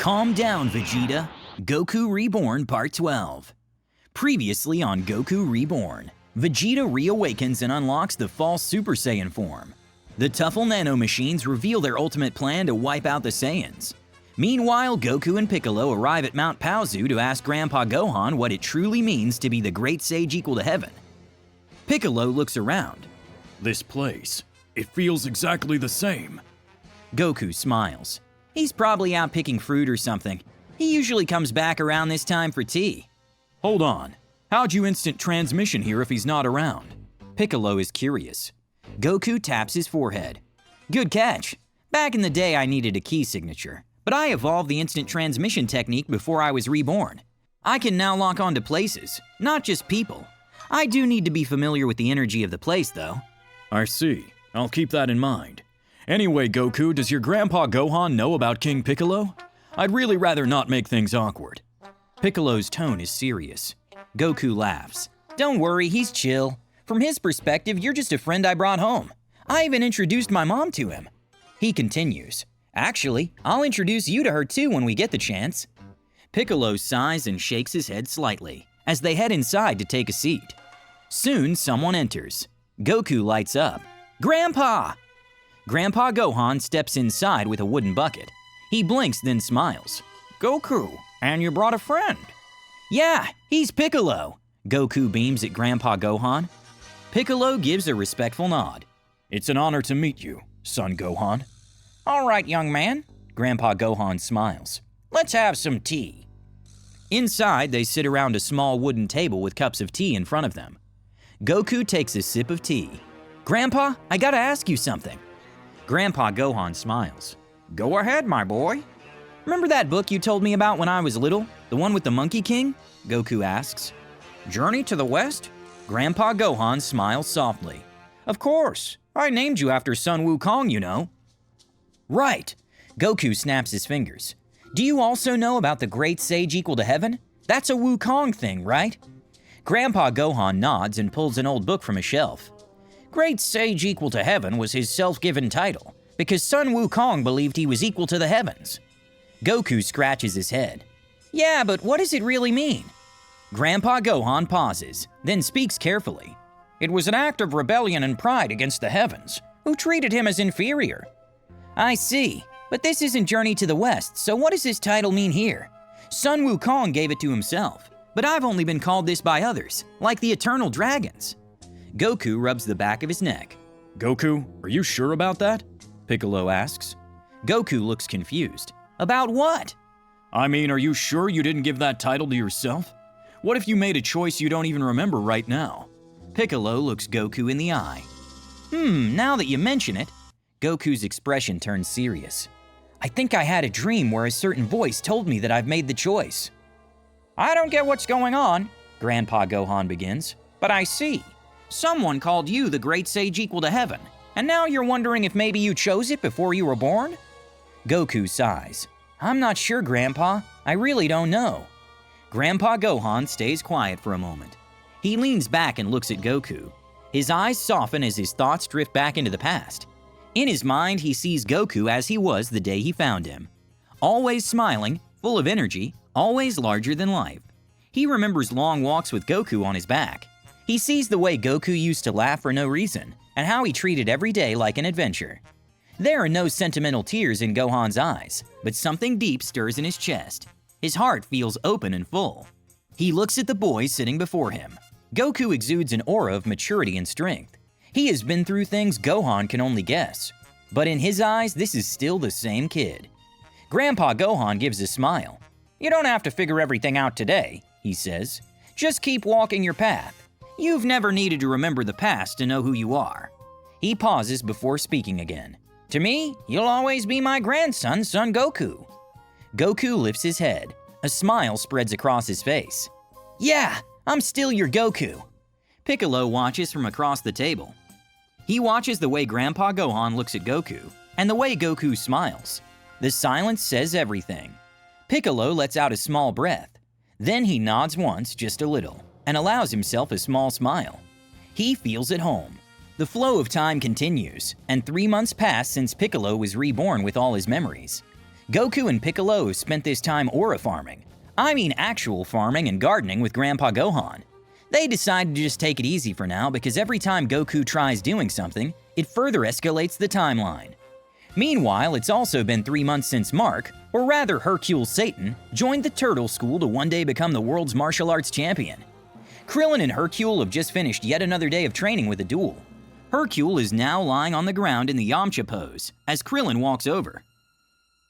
Calm down, Vegeta. Goku Reborn Part 12. Previously on Goku Reborn, Vegeta reawakens and unlocks the false Super Saiyan form. The Tuffle nanomachines reveal their ultimate plan to wipe out the Saiyans. Meanwhile, Goku and Piccolo arrive at Mount Paozu to ask Grandpa Gohan what it truly means to be the great sage equal to heaven. Piccolo looks around. This place, it feels exactly the same. Goku smiles. He's probably out picking fruit or something. He usually comes back around this time for tea. Hold on, how'd you instant transmission here if he's not around? Piccolo is curious. Goku taps his forehead. Good catch. Back in the day I needed a key signature, but I evolved the instant transmission technique before I was reborn. I can now lock onto places, not just people. I do need to be familiar with the energy of the place though. I see. I'll keep that in mind. Anyway, Goku, does your Grandpa Gohan know about King Piccolo? I'd really rather not make things awkward. Piccolo's tone is serious. Goku laughs. Don't worry, he's chill. From his perspective, you're just a friend I brought home. I even introduced my mom to him. He continues. Actually, I'll introduce you to her too when we get the chance. Piccolo sighs and shakes his head slightly as they head inside to take a seat. Soon, someone enters. Goku lights up. Grandpa! Grandpa Gohan steps inside with a wooden bucket. He blinks then smiles. Goku, and you brought a friend. Yeah, he's Piccolo. Goku beams at Grandpa Gohan. Piccolo gives a respectful nod. It's an honor to meet you, son Gohan. All right, young man. Grandpa Gohan smiles. Let's have some tea. Inside, they sit around a small wooden table with cups of tea in front of them. Goku takes a sip of tea. Grandpa, I gotta ask you something. Grandpa Gohan smiles. Go ahead, my boy. Remember that book you told me about when I was little? The one with the Monkey King? Goku asks. Journey to the West? Grandpa Gohan smiles softly. Of course. I named you after Sun Wukong, you know. Right. Goku snaps his fingers. Do you also know about the great sage equal to heaven? That's a Wukong thing, right? Grandpa Gohan nods and pulls an old book from a shelf. Great sage equal to heaven was his self-given title, because Sun Wukong believed he was equal to the heavens. Goku scratches his head. Yeah, but what does it really mean? Grandpa Gohan pauses, then speaks carefully. It was an act of rebellion and pride against the heavens, who treated him as inferior. I see, but this isn't Journey to the West, so what does this title mean here? Sun Wukong gave it to himself, but I've only been called this by others, like the Eternal Dragons. Goku rubs the back of his neck. Goku, are you sure about that? Piccolo asks. Goku looks confused. About what? I mean, are you sure you didn't give that title to yourself? What if you made a choice you don't even remember right now? Piccolo looks Goku in the eye. Now that you mention it. Goku's expression turns serious. I think I had a dream where a certain voice told me that I've made the choice. I don't get what's going on, Grandpa Gohan begins, but I see. Someone called you the great sage equal to heaven, and now you're wondering if maybe you chose it before you were born? Goku sighs. I'm not sure, Grandpa. I really don't know. Grandpa Gohan stays quiet for a moment. He leans back and looks at Goku. His eyes soften as his thoughts drift back into the past. In his mind, he sees Goku as he was the day he found him. Always smiling, full of energy, always larger than life. He remembers long walks with Goku on his back. He sees the way Goku used to laugh for no reason, and how he treated every day like an adventure. There are no sentimental tears in Gohan's eyes, but something deep stirs in his chest. His heart feels open and full. He looks at the boys sitting before him. Goku exudes an aura of maturity and strength. He has been through things Gohan can only guess. But in his eyes, this is still the same kid. Grandpa Gohan gives a smile. You don't have to figure everything out today, he says. Just keep walking your path. You've never needed to remember the past to know who you are. He pauses before speaking again. To me, you'll always be my grandson, Son Goku. Goku lifts his head. A smile spreads across his face. Yeah, I'm still your Goku. Piccolo watches from across the table. He watches the way Grandpa Gohan looks at Goku, and the way Goku smiles. The silence says everything. Piccolo lets out a small breath. Then he nods once, just a little, and allows himself a small smile. He feels at home. The flow of time continues, and 3 months pass since Piccolo was reborn with all his memories. Goku and Piccolo spent this time aura farming. I mean actual farming and gardening with Grandpa Gohan. They decided to just take it easy for now because every time Goku tries doing something, it further escalates the timeline. Meanwhile, it's also been 3 months since Mark, or rather Hercule Satan, joined the Turtle School to one day become the world's martial arts champion. Krillin and Hercule have just finished yet another day of training with a duel. Hercule is now lying on the ground in the Yamcha pose, as Krillin walks over.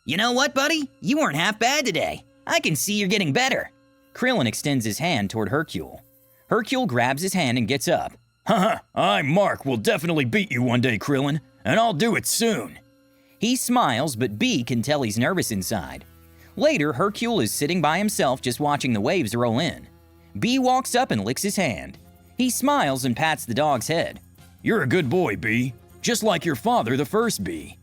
"You know what, buddy? You weren't half bad today. I can see you're getting better." Krillin extends his hand toward Hercule. Hercule grabs his hand and gets up. Haha, I, Mark, will definitely beat you one day, Krillin, and I'll do it soon. He smiles, but B can tell he's nervous inside. Later, Hercule is sitting by himself just watching the waves roll in. B walks up and licks his hand. He smiles and pats the dog's head. You're a good boy, B, just like your father, the first B.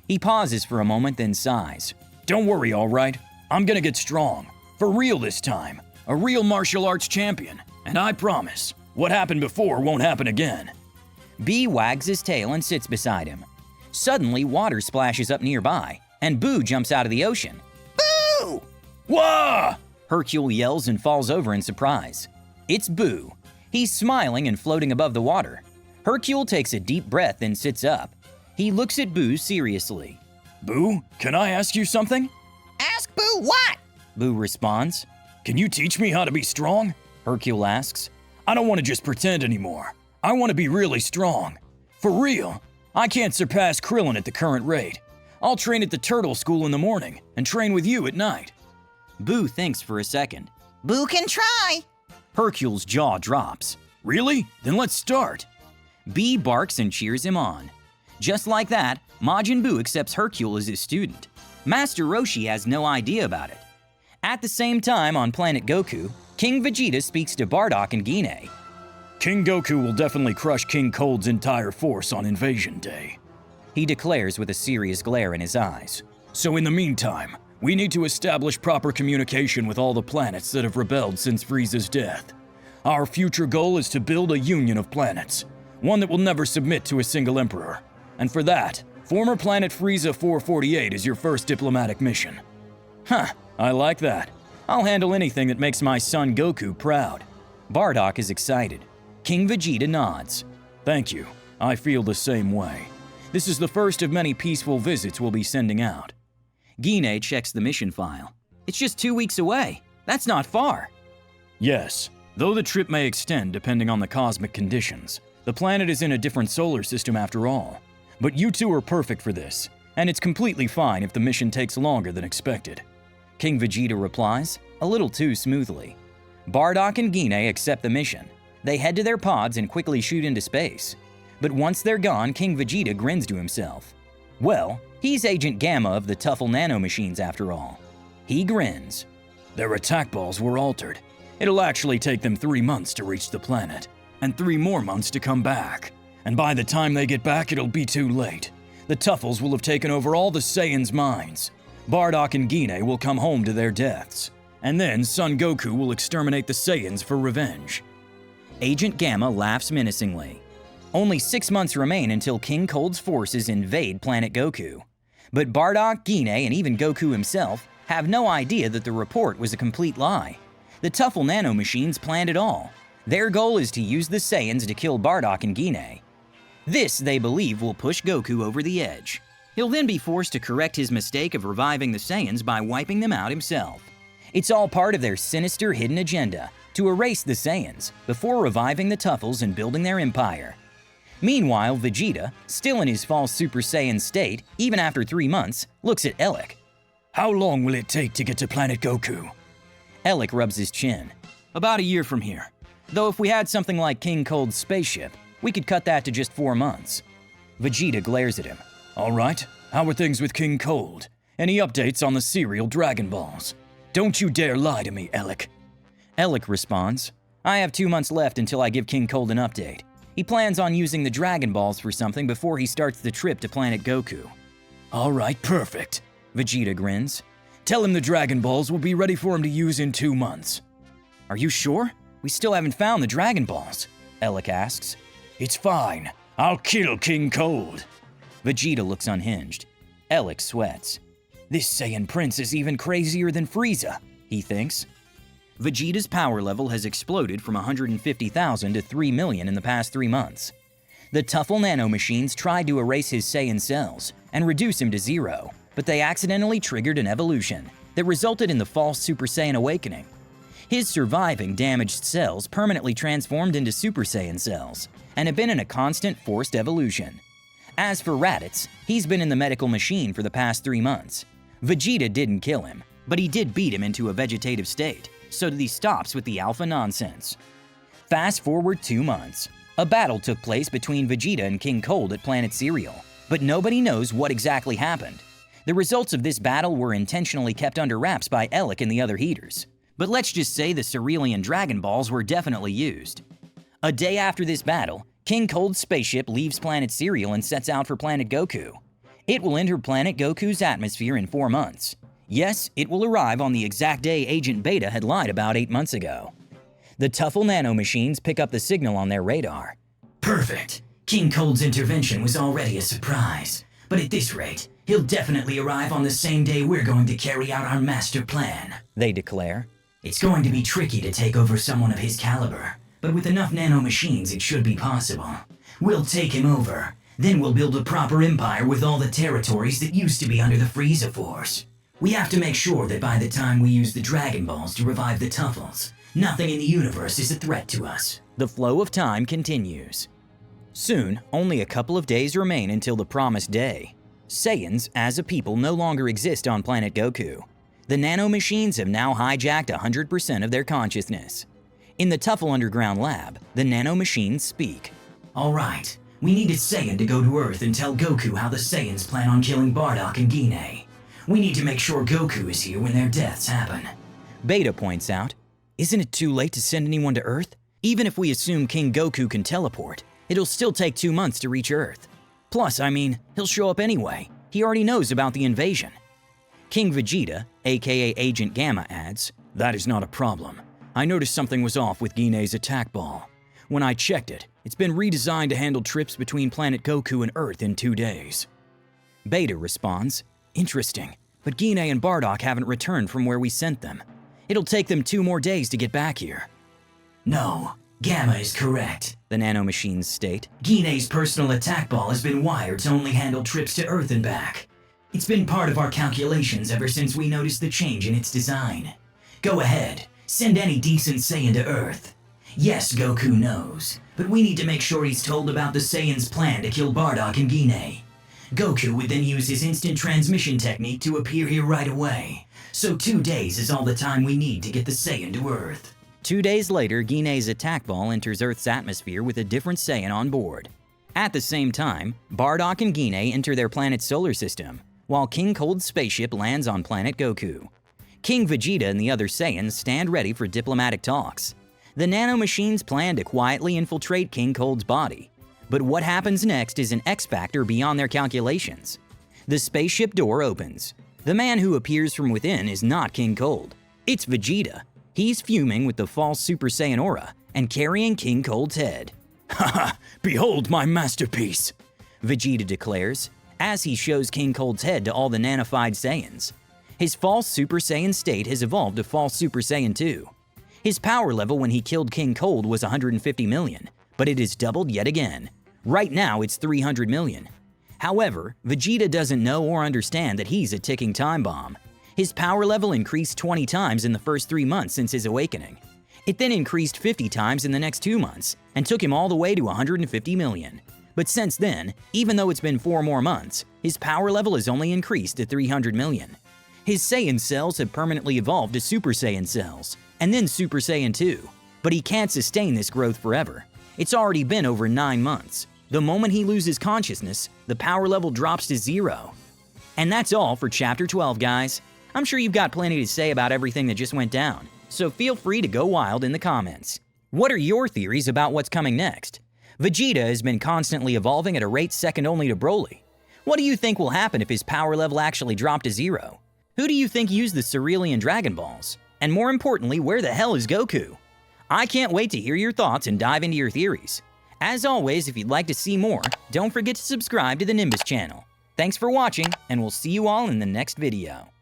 He pauses for a moment, then sighs. Don't worry, all right? I'm gonna get strong. For real this time. A real martial arts champion. And I promise, what happened before won't happen again. B wags his tail and sits beside him. Suddenly, water splashes up nearby, and Boo jumps out of the ocean. Boo! Wah! Hercule yells and falls over in surprise. It's Boo. He's smiling and floating above the water. Hercule takes a deep breath, then sits up. He looks at Boo seriously. Boo, can I ask you something? Ask Boo what? Boo responds. Can you teach me how to be strong? Hercule asks. I don't want to just pretend anymore. I want to be really strong. For real. I can't surpass Krillin at the current rate. I'll train at the Turtle School in the morning and train with you at night. Boo thinks for a second. Boo can try. Hercule's jaw drops. Really? Then let's start. B barks and cheers him on. Just like that, Majin Buu accepts Hercule as his student. Master Roshi has no idea about it. At the same time on planet Goku, King Vegeta speaks to Bardock and Guinea. King Goku will definitely crush King Cold's entire force on Invasion Day, he declares with a serious glare in his eyes. So in the meantime, we need to establish proper communication with all the planets that have rebelled since Frieza's death. Our future goal is to build a union of planets, one that will never submit to a single emperor. And for that, former planet Frieza 448 is your first diplomatic mission. Huh, I like that. I'll handle anything that makes my son Goku proud. Bardock is excited. King Vegeta nods. Thank you. I feel the same way. This is the first of many peaceful visits we'll be sending out. Guinea checks the mission file. It's just 2 weeks away. That's not far. Yes, though the trip may extend depending on the cosmic conditions. The planet is in a different solar system after all. But you two are perfect for this, and it's completely fine if the mission takes longer than expected. King Vegeta replies, a little too smoothly. Bardock and Guinea accept the mission. They head to their pods and quickly shoot into space. But once they're gone, King Vegeta grins to himself. Well, he's Agent Gamma of the Tuffle nanomachines after all. He grins. Their attack balls were altered. It'll actually take them 3 months to reach the planet, and 3 more months to come back. And by the time they get back, it'll be too late. The Tuffles will have taken over all the Saiyans' minds. Bardock and Guinea will come home to their deaths. And then Son Goku will exterminate the Saiyans for revenge. Agent Gamma laughs menacingly. Only 6 months remain until King Cold's forces invade planet Goku. But Bardock, Guinea, and even Goku himself have no idea that the report was a complete lie. The Tuffle nanomachines planned it all. Their goal is to use the Saiyans to kill Bardock and Guinea. This, they believe, will push Goku over the edge. He'll then be forced to correct his mistake of reviving the Saiyans by wiping them out himself. It's all part of their sinister hidden agenda, to erase the Saiyans before reviving the Tuffles and building their empire. Meanwhile, Vegeta, still in his false Super Saiyan state, even after 3 months, looks at Elec. How long will it take to get to planet Goku? Elec rubs his chin. About a year from here. Though if we had something like King Cold's spaceship, we could cut that to just 4 months. Vegeta glares at him. All right, how are things with King Cold? Any updates on the serial Dragon Balls? Don't you dare lie to me, Elec. Elec responds, I have 2 months left until I give King Cold an update. He plans on using the Dragon Balls for something before he starts the trip to planet Goku. All right, perfect. Vegeta grins. Tell him the Dragon Balls will be ready for him to use in 2 months. Are you sure? We still haven't found the Dragon Balls, Elec asks. It's fine. I'll kill King Cold. Vegeta looks unhinged. Elec sweats. This Saiyan Prince is even crazier than Frieza, he thinks. Vegeta's power level has exploded from 150,000 to 3 million in the past 3 months. The Tuffle nanomachines tried to erase his Saiyan cells and reduce him to 0, but they accidentally triggered an evolution that resulted in the false Super Saiyan awakening. His surviving damaged cells permanently transformed into Super Saiyan cells and have been in a constant forced evolution. As for Raditz, he's been in the medical machine for the past 3 months. Vegeta didn't kill him, but he did beat him into a vegetative state, so that he stops with the alpha nonsense. Fast forward 2 months. A battle took place between Vegeta and King Cold at Planet Cereal, but nobody knows what exactly happened. The results of this battle were intentionally kept under wraps by Elec and the other Heaters. But let's just say the Cerealian Dragon Balls were definitely used. A day after this battle, King Cold's spaceship leaves Planet Cereal and sets out for Planet Goku. It will enter Planet Goku's atmosphere in 4 months. Yes, it will arrive on the exact day Agent Beta had lied about 8 months ago. The Tuffle nanomachines pick up the signal on their radar. Perfect. King Cold's intervention was already a surprise, but at this rate, he'll definitely arrive on the same day we're going to carry out our master plan, They declare. It's going to be tricky to take over someone of his caliber, but with enough nanomachines it should be possible. We'll take him over, then we'll build a proper empire with all the territories that used to be under the Frieza Force. We have to make sure that by the time we use the Dragon Balls to revive the Tuffles, nothing in the universe is a threat to us. The flow of time continues. Soon, only a couple of days remain until the promised day. Saiyans, as a people, no longer exist on Planet Goku. The nanomachines have now hijacked 100% of their consciousness. In the Tuffle Underground Lab, the nanomachines speak. All right, we need a Saiyan to go to Earth and tell Goku how the Saiyans plan on killing Bardock and Guinea. We need to make sure Goku is here when their deaths happen. Beta points out, isn't it too late to send anyone to Earth? Even if we assume King Goku can teleport, it'll still take 2 months to reach Earth. Plus, he'll show up anyway. He already knows about the invasion. King Vegeta, aka Agent Gamma, adds, That is not a problem. I noticed something was off with Guinea's attack ball. When I checked it, it's been redesigned to handle trips between Planet Goku and Earth in 2 days. Beta responds, Interesting, but Guinea and Bardock haven't returned from where we sent them. It'll take them 2 more days to get back here. No, Gamma is correct, the nanomachines state. Guinea's personal attack ball has been wired to only handle trips to Earth and back. It's been part of our calculations ever since we noticed the change in its design. Go ahead, send any decent Saiyan to Earth. Yes, Goku knows, but we need to make sure he's told about the Saiyans' plan to kill Bardock and Guinea. Goku would then use his instant transmission technique to appear here right away. So 2 days is all the time we need to get the Saiyan to Earth. 2 days later, Guinea's attack ball enters Earth's atmosphere with a different Saiyan on board. At the same time, Bardock and Guinea enter their planet's solar system, while King Cold's spaceship lands on Planet Goku. King Vegeta and the other Saiyans stand ready for diplomatic talks. The nanomachines plan to quietly infiltrate King Cold's body. But what happens next is an X-factor beyond their calculations. The spaceship door opens. The man who appears from within is not King Cold. It's Vegeta. He's fuming with the false Super Saiyan aura and carrying King Cold's head. Haha, behold my masterpiece, Vegeta declares, as he shows King Cold's head to all the nanified Saiyans. His false Super Saiyan state has evolved to false Super Saiyan 2. His power level when he killed King Cold was 150 million, but it has doubled yet again. Right now it's 300 million. However, Vegeta doesn't know or understand that he's a ticking time bomb. His power level increased 20 times in the first 3 months since his awakening. It then increased 50 times in the next 2 months and took him all the way to 150 million. But since then, even though it's been 4 more months, his power level has only increased to 300 million. His Saiyan cells have permanently evolved to Super Saiyan cells, and then Super Saiyan 2. But he can't sustain this growth forever. It's already been over 9 months. The moment he loses consciousness, the power level drops to 0. And that's all for Chapter 12, guys. I'm sure you've got plenty to say about everything that just went down, so feel free to go wild in the comments. What are your theories about what's coming next? Vegeta has been constantly evolving at a rate second only to Broly. What do you think will happen if his power level actually dropped to 0? Who do you think used the Cerealian Dragon Balls? And more importantly, where the hell is Goku? I can't wait to hear your thoughts and dive into your theories. As always, if you'd like to see more, don't forget to subscribe to the Nimbus channel. Thanks for watching, and we'll see you all in the next video.